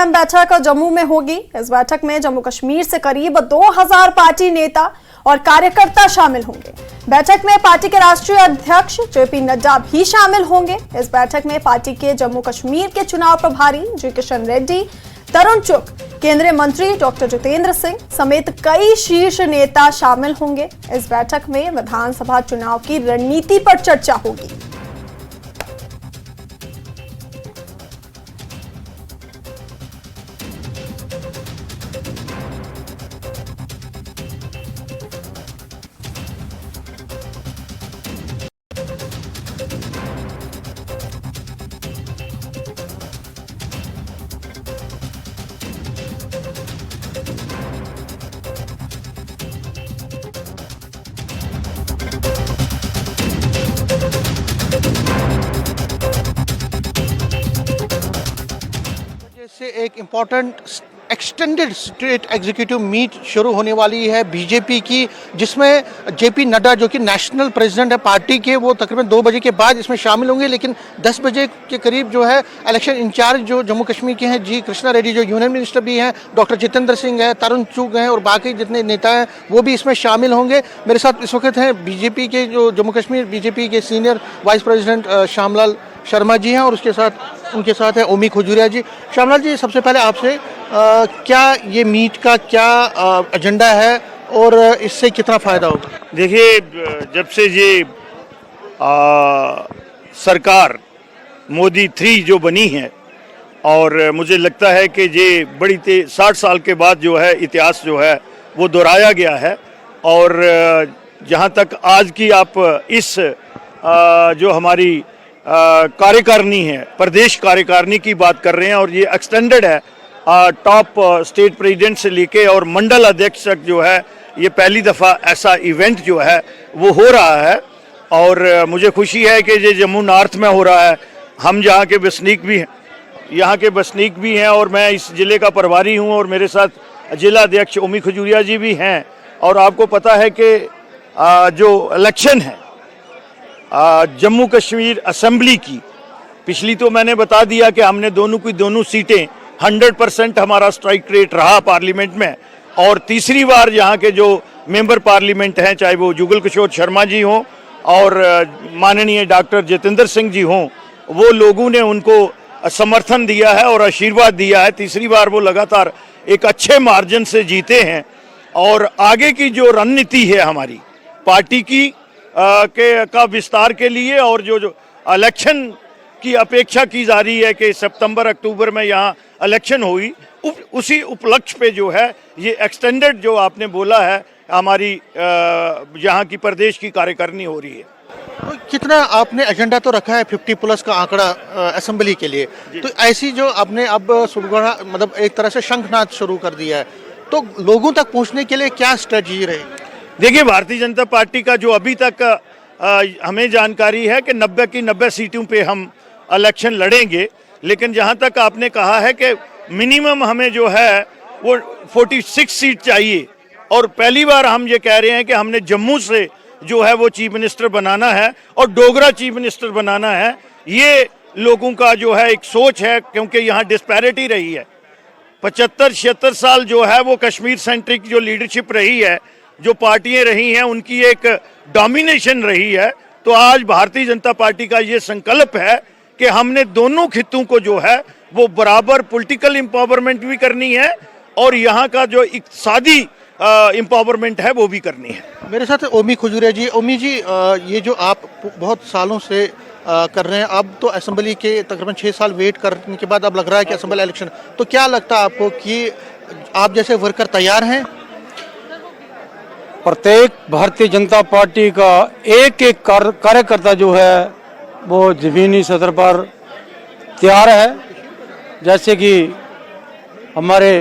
अहम बैठक जम्मू में होगी। इस बैठक में जम्मू कश्मीर से करीब 2000 पार्टी नेता और कार्यकर्ता शामिल होंगे। बैठक में पार्टी के राष्ट्रीय अध्यक्ष जेपी नड्डा भी शामिल होंगे। इस बैठक में पार्टी के जम्मू कश्मीर के चुनाव प्रभारी जी किशन रेड्डी, तरुण चुग, केंद्रीय मंत्री डॉक्टर जितेंद्र सिंह समेत कई शीर्ष नेता शामिल होंगे। इस बैठक में विधानसभा चुनाव की रणनीति पर चर्चा होगी। से एक important extended state executive meet शुरू होने वाली है बीजेपी की, जिसमें जेपी नड्डा जो कि नेशनल प्रेसिडेंट है पार्टी के, वो तकरीबन 2 बजे के बाद इसमें शामिल होंगे। लेकिन 10 बजे के करीब जो है इलेक्शन इंचार्ज जो जम्मू कश्मीर के हैं जी कृष्णा रेड्डी, जो यूनियन मिनिस्टर भी हैं, डॉक्टर जितेंद्र सिंह है, तरुण चुग हैं और बाकी जितने नेता हैं वो भी इसमें शामिल होंगे। मेरे साथ इस वक्त हैं बीजेपी के जो जम्मू कश्मीर बीजेपी के senior vice president Shyamlal Sharma ji हैं और उनके साथ है ओमी खजूरिया जी। श्यामलाल जी, सबसे पहले आपसे क्या ये मीट का क्या एजेंडा है और इससे कितना फ़ायदा होगा? देखिए, जब से ये सरकार मोदी 3 जो बनी है और मुझे लगता है कि ये बड़ी 60 साल के बाद जो है इतिहास जो है वो दोहराया गया है। और जहाँ तक आज की आप इस जो हमारी कार्यकारिणी है, प्रदेश कार्यकारिणी की बात कर रहे हैं और ये एक्सटेंडेड है, टॉप स्टेट प्रेसिडेंट से लेके और मंडल अध्यक्ष तक जो है, ये पहली दफ़ा ऐसा इवेंट जो है वो हो रहा है। और मुझे खुशी है कि ये जम्मू नॉर्थ में हो रहा है। हम यहाँ के बसनीक भी हैं और मैं इस ज़िले का प्रभारी हूँ और मेरे साथ जिला अध्यक्ष ओमी खजूरिया जी भी हैं। और आपको पता है कि जो इलेक्शन है जम्मू कश्मीर असेंबली की, पिछली तो मैंने बता दिया कि हमने दोनों सीटें 100% हमारा स्ट्राइक रेट रहा पार्लियामेंट में। और तीसरी बार यहाँ के जो मेंबर पार्लियामेंट हैं, चाहे वो जुगल किशोर शर्मा जी हों और माननीय डॉक्टर जितेंद्र सिंह जी हों, वो लोगों ने उनको समर्थन दिया है और आशीर्वाद दिया है। तीसरी बार वो लगातार एक अच्छे मार्जिन से जीते हैं। और आगे की जो रणनीति है हमारी पार्टी की का विस्तार के लिए और जो इलेक्शन की अपेक्षा की जा रही है कि सितंबर अक्टूबर में यहाँ इलेक्शन हुई, उसी उपलक्ष्य पे जो है ये एक्सटेंडेड जो आपने बोला है हमारी यहाँ की प्रदेश की कार्यकारिणी हो रही है। तो कितना आपने एजेंडा तो रखा है 50+ का आंकड़ा असेंबली के लिए, तो ऐसी जो आपने अब सुरगढ़ा मतलब एक तरह से शंखनाद शुरू कर दिया है, तो लोगों तक पहुँचने के लिए क्या स्ट्रेटजी रहेगी? देखिए, भारतीय जनता पार्टी का जो अभी तक हमें जानकारी है कि 90 की 90 सीटों पे हम इलेक्शन लड़ेंगे। लेकिन जहां तक आपने कहा है कि मिनिमम हमें जो है वो 46 सीट चाहिए और पहली बार हम ये कह रहे हैं कि हमने जम्मू से जो है वो चीफ मिनिस्टर बनाना है और डोगरा चीफ मिनिस्टर बनाना है। ये लोगों का जो है एक सोच है, क्योंकि यहाँ डिस्पैरिटी रही है 75-76 साल जो है वो कश्मीर सेंट्रिक जो लीडरशिप रही है, जो पार्टियां रही हैं, उनकी एक डोमिनेशन रही है। तो आज भारतीय जनता पार्टी का ये संकल्प है कि हमने दोनों खित्तों को जो है वो बराबर पॉलिटिकल एम्पावरमेंट भी करनी है और यहाँ का जो इक़्तिसादी एम्पावरमेंट है वो भी करनी है। मेरे साथ ओमी खजूरिया जी। ओमी जी, ये जो आप बहुत सालों से कर रहे हैं, अब तो असेंबली के तकरीबन 6 साल वेट करने के बाद अब लग रहा है कि असेंबली इलेक्शन, तो क्या लगता है आपको कि आप जैसे वर्कर तैयार हैं? प्रत्येक भारतीय जनता पार्टी का एक कार्यकर्ता जो है वो ज़मीनी सतह पर तैयार है। जैसे कि हमारे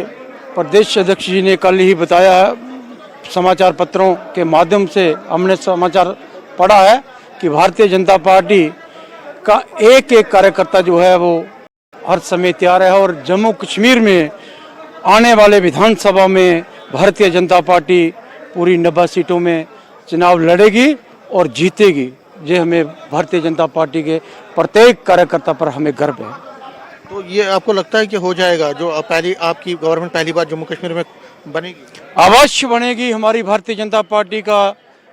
प्रदेश अध्यक्ष जी ने कल ही बताया है, समाचार पत्रों के माध्यम से हमने समाचार पढ़ा है कि भारतीय जनता पार्टी का एक कार्यकर्ता जो है वो हर समय तैयार है। और जम्मू कश्मीर में आने वाले विधानसभा में भारतीय जनता पार्टी पूरी 90 सीटों में चुनाव लड़ेगी और जीतेगी। ये हमें भारतीय जनता पार्टी के प्रत्येक कार्यकर्ता पर हमें गर्व है। तो ये आपको लगता है कि हो जाएगा जो पहली आपकी गवर्नमेंट पहली बार जम्मू कश्मीर में बनेगी? अवश्य बनेगी। हमारी भारतीय जनता पार्टी का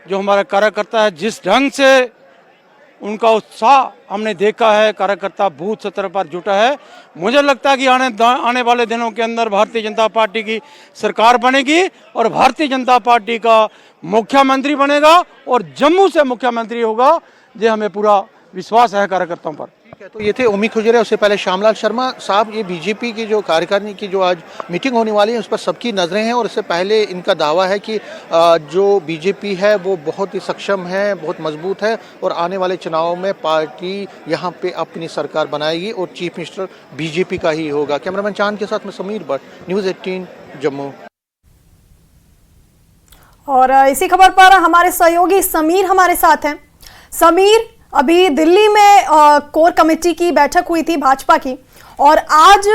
जो हमारा कार्यकर्ता है, जिस ढंग से उनका उत्साह हमने देखा है, कार्यकर्ता बूथ स्तर पर जुटा है, मुझे लगता है कि आने वाले दिनों के अंदर भारतीय जनता पार्टी की सरकार बनेगी और भारतीय जनता पार्टी का मुख्यमंत्री बनेगा और जम्मू से मुख्यमंत्री होगा। ये हमें पूरा विश्वास है कार्यकर्ताओं पर। ठीक है, तो ये थे उम्मी खुजरे, उससे पहले श्यामलाल शर्मा साहब। ये बीजेपी की जो कार्यकारिणी की जो आज मीटिंग होने वाली है उस पर सबकी नज़रें हैं और इससे पहले इनका दावा है कि जो बीजेपी है वो बहुत ही सक्षम है, बहुत मजबूत है और आने वाले चुनाव में पार्टी यहाँ पे अपनी सरकार बनाएगी और चीफ मिनिस्टर बीजेपी का ही होगा। कैमरामैन चांद के साथ मैं समीर भट्ट, न्यूज़ 18 जम्मू। और इसी खबर पर हमारे सहयोगी समीर हमारे साथ हैं। समीर, अभी दिल्ली में कोर कमेटी की बैठक हुई थी भाजपा की और आज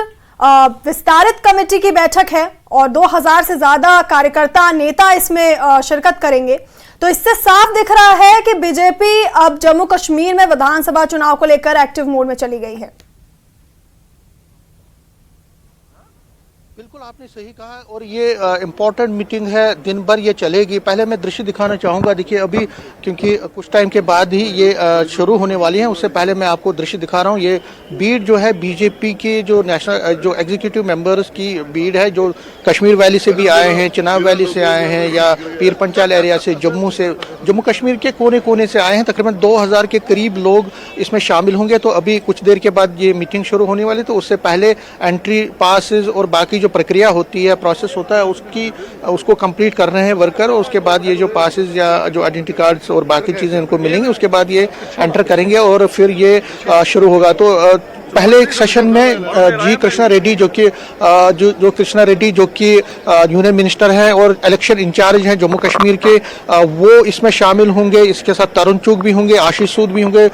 विस्तारित कमेटी की बैठक है और 2000 से ज्यादा कार्यकर्ता नेता इसमें शिरकत करेंगे। तो इससे साफ दिख रहा है कि बीजेपी अब जम्मू कश्मीर में विधानसभा चुनाव को लेकर एक्टिव मोड में चली गई है। बिल्कुल आपने सही कहा और ये इम्पोर्टेंट मीटिंग है, दिन भर ये चलेगी। पहले मैं दृश्य दिखाना चाहूँगा, देखिए अभी क्योंकि कुछ टाइम के बाद ही ये शुरू होने वाली है, उससे पहले मैं आपको दृश्य दिखा रहा हूँ। ये भीड़ जो है बीजेपी के जो नेशनल जो एग्जीक्यूटिव मेंबर्स की भीड़ है, जो कश्मीर वैली से भी आए हैं, चिनाब वैली से आए हैं या पीर पंचाल एरिया से, जम्मू कश्मीर के कोने कोने से आए हैं। तकरीबन 2000 के करीब लोग इसमें शामिल होंगे। तो अभी कुछ देर के बाद ये मीटिंग शुरू होने वाली, तो उससे पहले एंट्री पासेस और बाकी जो प्रक्रिया होती है, प्रोसेस होता है, उसको कंप्लीट कर रहे हैं वर्कर और उसके बाद ये जो पासेस या जो आइडेंटिटी कार्ड्स और बाकी चीज़ें इनको मिलेंगी, उसके बाद ये एंटर करेंगे और फिर ये शुरू होगा। तो पहले एक सेशन में जी कृष्णा रेड्डी जो कि कृष्णा रेड्डी जो कि यूनियन मिनिस्टर हैं और इलेक्शन इंचार्ज हैं जम्मू कश्मीर के, वो इसमें शामिल होंगे। इसके साथ तरुण चुग भी होंगे, आशीष सूद भी होंगे।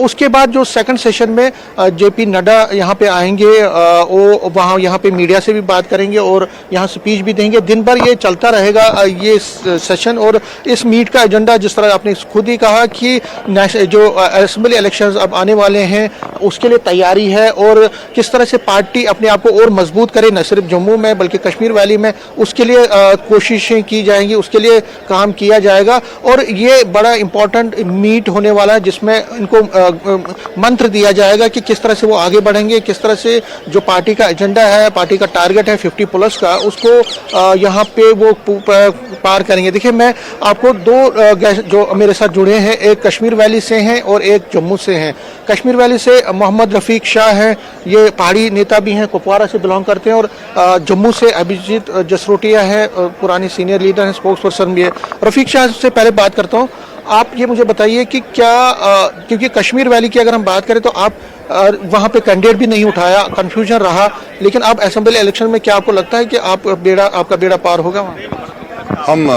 उसके बाद जो सेकंड सेशन में जेपी नड्डा यहाँ पे आएंगे, वो वहाँ यहाँ पे मीडिया से भी बात करेंगे और यहाँ स्पीच भी देंगे। दिन भर ये चलता रहेगा ये सेशन। और इस मीट का एजेंडा, जिस तरह आपने खुद ही कहा कि जो असेंबली इलेक्शंस अब आने वाले हैं उसके लिए तैयारी है और किस तरह से पार्टी अपने आप को और मजबूत करे, न सिर्फ जम्मू में बल्कि कश्मीर वैली में, उसके लिए कोशिशें की जाएंगी, उसके लिए काम किया जाएगा। और ये बड़ा इंपॉर्टेंट मीट होने वाला है जिसमें इनको मंत्र दिया जाएगा कि किस तरह से वो आगे बढ़ेंगे, किस तरह से जो पार्टी का एजेंडा है, पार्टी का टारगेट है 50+ का, उसको यहाँ पे वो पार करेंगे। देखिए मैं आपको दो जो मेरे साथ जुड़े हैं, एक कश्मीर वैली से हैं और एक जम्मू से हैं। कश्मीर वैली से मोहम्मद रफीक शाह हैं, ये पहाड़ी नेता भी हैं, कुपवारा से बिलोंग करते हैं। और जम्मू से अभिजीत जसरोटिया है, पुरानी सीनियर लीडर हैं, स्पोक्स पर्सन भी है। रफीक शाह से पहले बात करता हूँ, आप ये मुझे बताइए कि क्या क्योंकि कश्मीर वैली की अगर हम बात करें तो आप वहाँ पे कैंडिडेट भी नहीं उठाया, कंफ्यूजन रहा, लेकिन अब असेंबली इलेक्शन में क्या आपको लगता है कि आपका बेड़ा पार होगा वहाँ? हम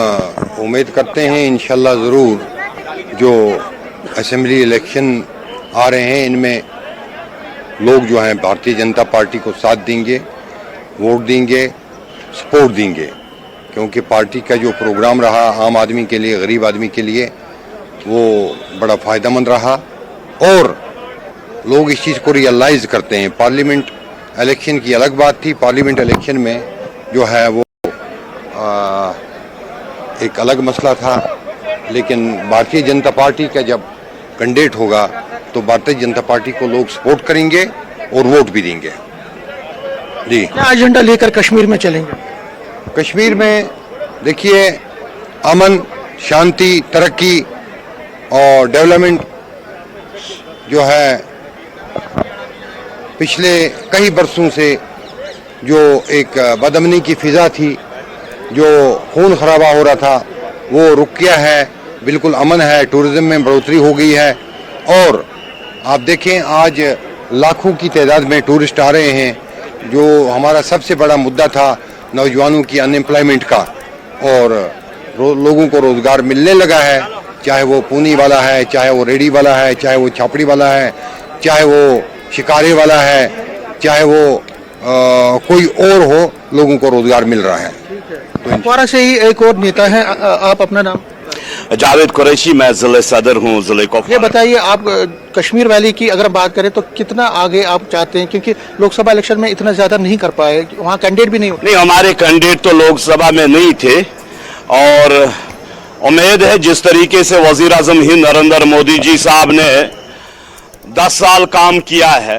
उम्मीद करते हैं इंशाल्लाह ज़रूर जो असेंबली इलेक्शन आ रहे हैं इनमें लोग जो हैं भारतीय जनता पार्टी को साथ देंगे, वोट देंगे, सपोर्ट देंगे, क्योंकि पार्टी का जो प्रोग्राम रहा आम आदमी के लिए, गरीब आदमी के लिए, वो बड़ा फ़ायदेमंद रहा और लोग इस चीज़ को रियलाइज़ करते हैं। पार्लियामेंट इलेक्शन की अलग बात थी, पार्लियामेंट इलेक्शन में जो है वो एक अलग मसला था, लेकिन भारतीय जनता पार्टी का जब कैंडिडेट होगा तो भारतीय जनता पार्टी को लोग सपोर्ट करेंगे और वोट भी देंगे। जी, क्या एजेंडा लेकर कश्मीर में चलेंगे? कश्मीर में देखिए अमन, शांति, तरक्की और डेवलपमेंट जो है पिछले कई बरसों से जो एक बदअमनी की फिजा थी, जो खून खराबा हो रहा था, वो रुक गया है, बिल्कुल अमन है, टूरिज्म में बढ़ोतरी हो गई है। और आप देखें आज लाखों की तादाद में टूरिस्ट आ रहे हैं। जो हमारा सबसे बड़ा मुद्दा था नौजवानों की अनएम्प्लॉयमेंट का, और लोगों को रोज़गार मिलने लगा है, चाहे वो पूनी वाला है, चाहे वो रेडी वाला है, चाहे वो छापड़ी वाला है, चाहे वो शिकारे वाला है, चाहे वो कोई और हो, लोगों को रोज़गार मिल रहा है। कुपवारा से ही एक और नेता है, आप अपना नाम? जावेद कुरैशी, मैं जिले सदर हूँ जिले ये कुपवाड़ा। बताइए, आप कश्मीर वैली की अगर बात करें तो कितना आगे आप चाहते हैं, क्योंकि लोकसभा इलेक्शन में इतना ज्यादा नहीं कर पाए, वहाँ कैंडिडेट भी नहीं होते। नहीं, हमारे कैंडिडेट तो लोकसभा में नहीं थे और उम्मीद है जिस तरीके से वजीर आजम हिंद नरेंद्र मोदी जी साहब ने 10 साल काम किया है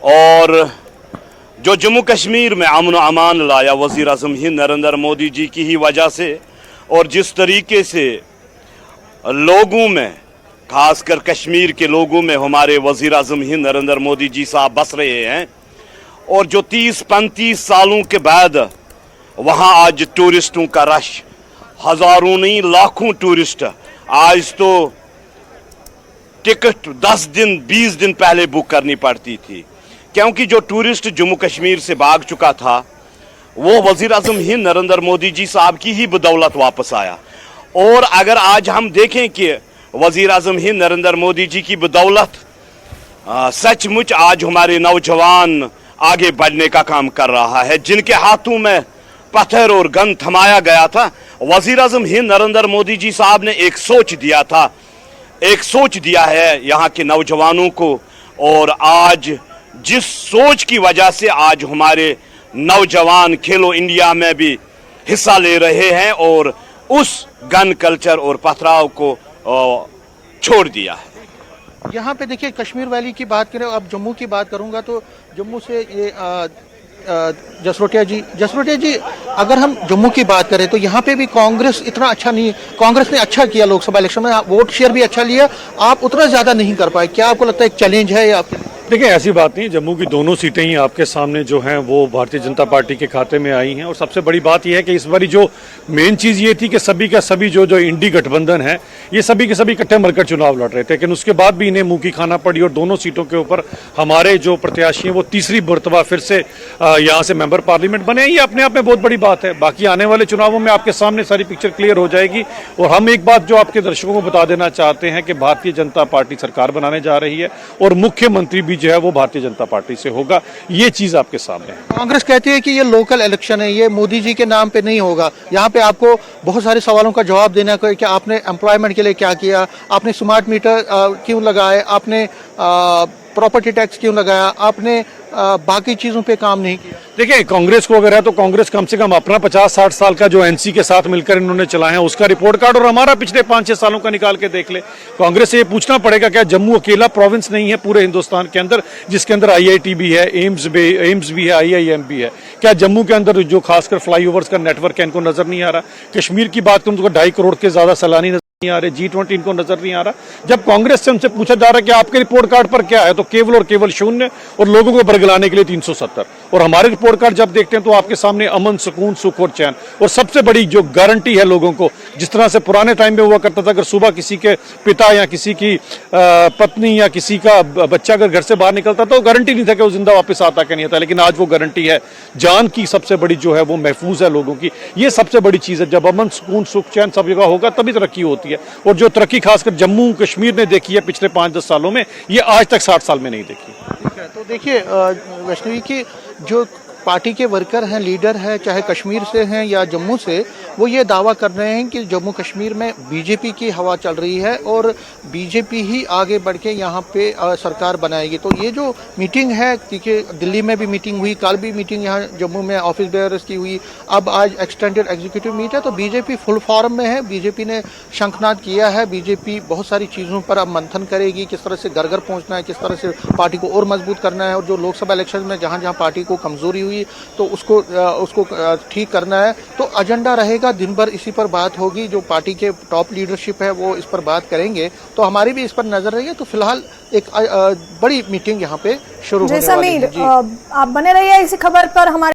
और जो जम्मू कश्मीर में अमन अमान लाया वजीर आजम हिंद नरेंद्र मोदी जी की ही वजह से, और जिस तरीके से लोगों में, खासकर कश्मीर के लोगों में हमारे वजीर आजम हिंद नरेंद्र मोदी जी साहब बस रहे हैं, और जो 30-35 सालों के बाद वहाँ आज टूरिस्टों का रश, हजारों नहीं लाखों टूरिस्ट, आज तो टिकट 10 दिन 20 दिन पहले बुक करनी पड़ती थी, क्योंकि जो टूरिस्ट जम्मू कश्मीर से भाग चुका था वो वजीर आजम हिंद नरेंद्र मोदी जी साहब की ही बदौलत वापस आया। और अगर आज हम देखें कि वजीर आजम हिंद नरेंद्र मोदी जी की बदौलत सचमुच आज हमारे नौजवान आगे बढ़ने का काम कर रहा है, जिनके हाथों में पत्थर और गन थमाया गया था, वजीर आजम हिंद नरेंद्र मोदी जी साहब ने एक सोच दिया था, एक सोच दिया है यहाँ के नौजवानों को, और आज जिस सोच की वजह से आज हमारे नौजवान खेलो इंडिया में भी हिस्सा ले रहे हैं और उस गन कल्चर और पथराव को छोड़ दिया है। यहाँ पे देखिए, कश्मीर वैली की बात करें, अब जम्मू की बात करूंगा तो जम्मू से ये जसरोटिया जी, अगर हम जम्मू की बात करें तो यहाँ पे भी कांग्रेस इतना अच्छा नहीं, कांग्रेस ने अच्छा किया लोकसभा इलेक्शन में, वोट शेयर भी अच्छा लिया, आप उतना ज्यादा नहीं कर पाए, क्या आपको लगता है एक चैलेंज है या आपके? देखिए, ऐसी बात नहीं, जम्मू की दोनों सीटें ही आपके सामने जो हैं वो भारतीय जनता पार्टी के खाते में आई हैं, और सबसे बड़ी बात यह है कि इस बारी जो मेन चीज़ ये थी कि सभी का सभी जो इंडी गठबंधन है, ये सभी के सभी इकट्ठे मिलकर चुनाव लड़ रहे थे, लेकिन उसके बाद भी इन्हें मुंह की खाना पड़ी और दोनों सीटों के ऊपर हमारे जो प्रत्याशी हैं वो तीसरी मरतबा फिर से यहाँ से मेंबर पार्लियामेंट बने। ये अपने आप में बहुत बड़ी बात है। बाकी आने वाले चुनावों में आपके सामने सारी पिक्चर क्लियर हो जाएगी। और हम एक बात जो आपके दर्शकों को बता देना चाहते हैं कि भारतीय जनता पार्टी सरकार बनाने जा रही है और मुख्यमंत्री भी जो है वो भारतीय जनता पार्टी से होगा, ये चीज आपके सामने है। कांग्रेस कहती है कि ये लोकल इलेक्शन है, ये मोदी जी के नाम पे नहीं होगा। यहाँ पे आपको बहुत सारे सवालों का जवाब देना है कि आपने एम्प्लॉयमेंट के लिए क्या किया, आपने स्मार्ट मीटर क्यों लगाए, आपने प्रॉपर्टी टैक्स क्यों लगाया, आपने बाकी चीजों पे काम नहीं किया। देखिए, कांग्रेस को अगर है तो कांग्रेस कम से कम अपना 50-60 साल का जो एनसी के साथ मिलकर इन्होंने चलाया है उसका रिपोर्ट कार्ड और हमारा पिछले 5-6 सालों का निकाल के देख ले। कांग्रेस से ये पूछना पड़ेगा, क्या जम्मू अकेला प्रोविंस नहीं है पूरे हिंदुस्तान के अंदर जिसके अंदर IIT भी है, एम्स भी है, IIM भी है? क्या जम्मू के अंदर जो खासकर फ्लाईओवर्स का नेटवर्क है इनको नजर नहीं आ रहा? कश्मीर की बात करूं तो 2.5 करोड़ के ज्यादा सैलानी नहीं आ रहे, G20 इनको नजर नहीं आ रहा। जब कांग्रेस से उनसे पूछा जा रहा है कि आपके रिपोर्ट कार्ड पर क्या है, तो केवल और केवल 0 और लोगों को बरगलाने के लिए 370। और हमारे रिपोर्ट कार्ड जब देखते हैं तो आपके सामने अमन, सुकून, सुख और चैन, और सबसे बड़ी जो गारंटी है लोगों को, जिस तरह से पुराने टाइम में हुआ करता था, अगर सुबह किसी के पिता या किसी की पत्नी या किसी का बच्चा अगर घर से बाहर निकलता तो गारंटी नहीं था कि वो जिंदा वापस आता कि नहीं आता, लेकिन आज वो गारंटी है। जान की सबसे बड़ी जो है वो महफूज है लोगों की, ये सबसे बड़ी चीज है। जब अमन, सुकून, सुख, चैन सब जगह होगा तभी तरक्की होती है। और जो तरक्की खासकर जम्मू कश्मीर ने देखी है पिछले 5-10 सालों में, ये आज तक 60 साल में नहीं देखी। ठीक है, तो देखिए वैष्णवी की जो पार्टी के वर्कर हैं, लीडर हैं, चाहे कश्मीर से हैं या जम्मू से, वो ये दावा कर रहे हैं कि जम्मू कश्मीर में बीजेपी की हवा चल रही है और बीजेपी ही आगे बढ़ के यहाँ पे सरकार बनाएगी। तो ये जो मीटिंग है, क्योंकि दिल्ली में भी मीटिंग हुई, कल भी मीटिंग यहाँ जम्मू में ऑफिस बेयरर्स की हुई, अब आज एक्सटेंडेड एग्जीक्यूटिव मीट है, तो बीजेपी फुल फॉर्म में है। बीजेपी ने शंखनाद किया है, बीजेपी बहुत सारी चीज़ों पर अब मंथन करेगी, किस तरह से घर घर पहुँचना है, किस तरह से पार्टी को और मजबूत करना है, और जो लोकसभा इलेक्शन में जहाँ जहाँ पार्टी को कमजोरी हुई तो उसको ठीक करना है। तो एजेंडा रहेगा, दिन भर इसी पर बात होगी, जो पार्टी के टॉप लीडरशिप है वो इस पर बात करेंगे, तो हमारी भी इस पर नजर रहेगी। तो फिलहाल एक बड़ी मीटिंग यहाँ पे शुरू होने वाली है। आप बने रहिए इसी खबर पर हमारे